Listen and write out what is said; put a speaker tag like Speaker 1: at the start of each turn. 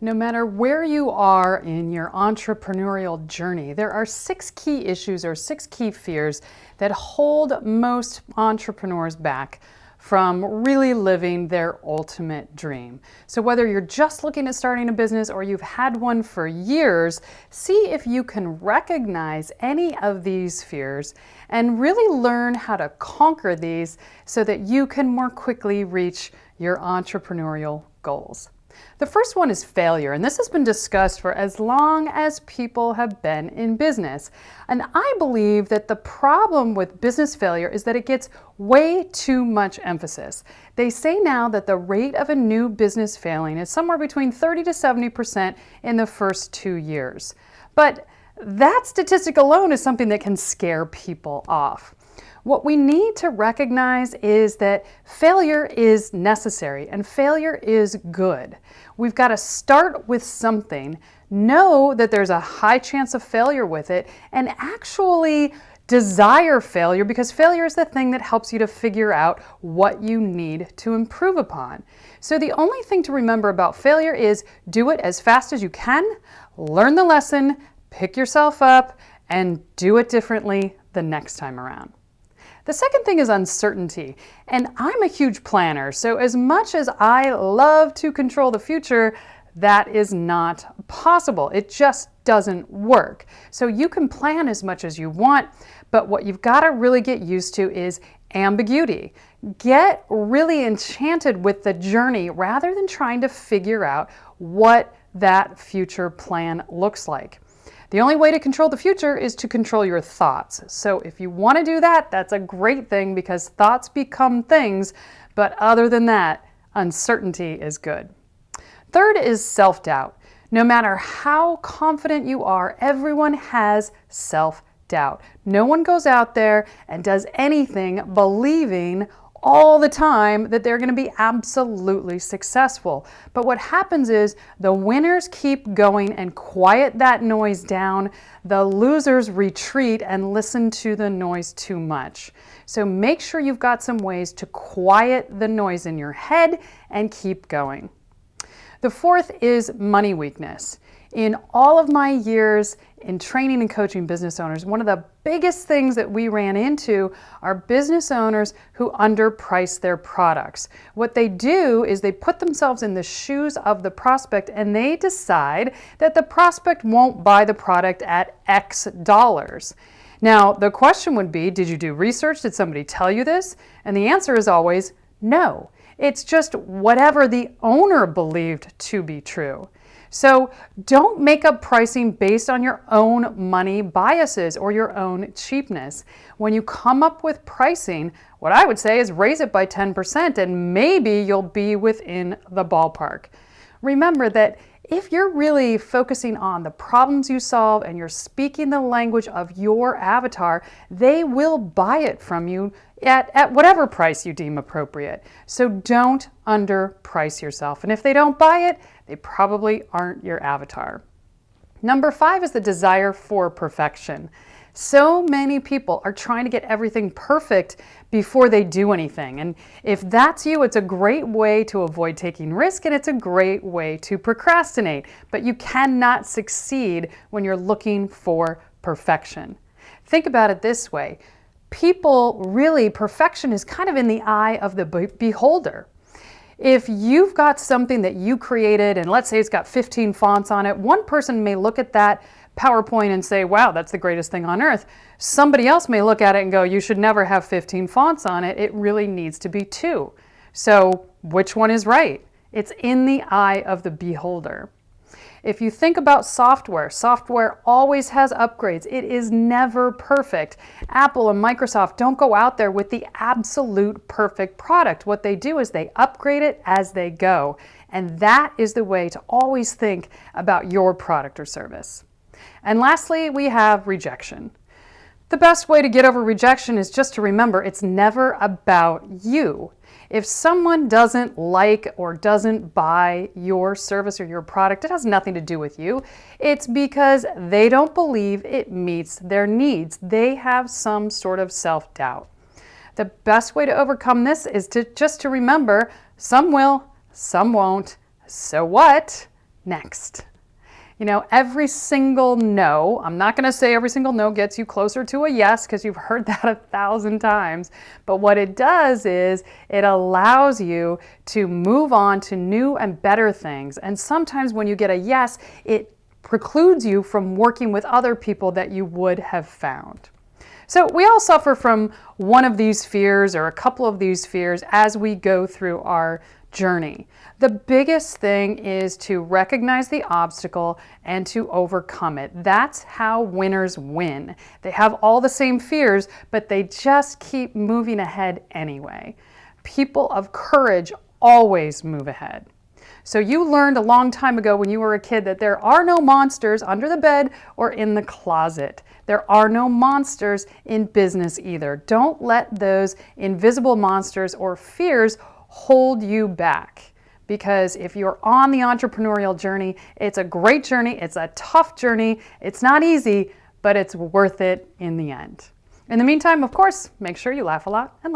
Speaker 1: No matter where you are in your entrepreneurial journey, there are 6 key issues or 6 key fears that hold most entrepreneurs back from really living their ultimate dream. So whether you're just looking at starting a business or you've had one for years, see if you can recognize any of these fears and really learn how to conquer these so that you can more quickly reach your entrepreneurial goals. The first one is failure, and this has been discussed for as long as people have been in business. And I believe that the problem with business failure is that it gets way too much emphasis. They say now that the rate of a new business failing is somewhere between 30 to 70% in the first 2 years. But that statistic alone is something that can scare people off. What we need to recognize is that failure is necessary and failure is good. We've got to start with something, know that there's a high chance of failure with it, and actually desire failure, because failure is the thing that helps you to figure out what you need to improve upon. So the only thing to remember about failure is do it as fast as you can, learn the lesson, pick yourself up, and do it differently the next time around. The second thing is uncertainty, and I'm a huge planner, so as much as I love to control the future, that is not possible. It just doesn't work. So you can plan as much as you want, but what you've got to really get used to is ambiguity. Get really enchanted with the journey rather than trying to figure out what that future plan looks like. The only way to control the future is to control your thoughts. So if you want to do that, that's a great thing because thoughts become things, but other than that, uncertainty is good. Third is self-doubt. No matter how confident you are, everyone has self-doubt. No one goes out there and does anything believing all the time that they're going to be absolutely successful. But what happens is the winners keep going and quiet that noise down. The losers retreat and listen to the noise too much. So make sure you've got some ways to quiet the noise in your head and keep going. The fourth is money weakness. In all of my years in training and coaching business owners, one of the biggest things that we ran into are business owners who underprice their products. What they do is they put themselves in the shoes of the prospect and they decide that the prospect won't buy the product at X dollars. Now, the question would be, did you do research? Did somebody tell you this? And the answer is always no. It's just whatever the owner believed to be true. So don't make up pricing based on your own money biases or your own cheapness. When you come up with pricing, what I would say is raise it by 10% and maybe you'll be within the ballpark. Remember that if you're really focusing on the problems you solve and you're speaking the language of your avatar, they will buy it from you at whatever price you deem appropriate. So don't underprice yourself. And if they don't buy it, they probably aren't your avatar. Number 5 is the desire for perfection. So many people are trying to get everything perfect before they do anything. And if that's you, it's a great way to avoid taking risk and it's a great way to procrastinate. But you cannot succeed when you're looking for perfection. Think about it this way. Perfection is kind of in the eye of the beholder. If you've got something that you created and let's say it's got 15 fonts on it, one person may look at that PowerPoint and say, wow, that's the greatest thing on earth. Somebody else may look at it and go, you should never have 15 fonts on it. It really needs to be 2. So which one is right? It's in the eye of the beholder. If you think about software always has upgrades. It is never perfect. Apple and Microsoft don't go out there with the absolute perfect product. What they do is they upgrade it as they go. And that is the way to always think about your product or service. And lastly, we have rejection. The best way to get over rejection is just to remember it's never about you. If someone doesn't like or doesn't buy your service or your product, it has nothing to do with you. It's because they don't believe it meets their needs. They have some sort of self-doubt. The best way to overcome this is to remember some will, some won't. So what? next. You know, every single no, I'm not going to say every single no gets you closer to a yes because you've heard that 1,000 times. But what it does is it allows you to move on to new and better things. And sometimes when you get a yes, it precludes you from working with other people that you would have found. So we all suffer from one of these fears or a couple of these fears as we go through our journey. The biggest thing is to recognize the obstacle and to overcome it. That's how winners win. They have all the same fears, but they just keep moving ahead anyway. People of courage always move ahead. So you learned a long time ago when you were a kid that there are no monsters under the bed or in the closet. There are no monsters in business either. Don't let those invisible monsters or fears hold you back. Because if you're on the entrepreneurial journey, it's a great journey, it's a tough journey, it's not easy, but it's worth it in the end. In the meantime, of course, make sure you laugh a lot and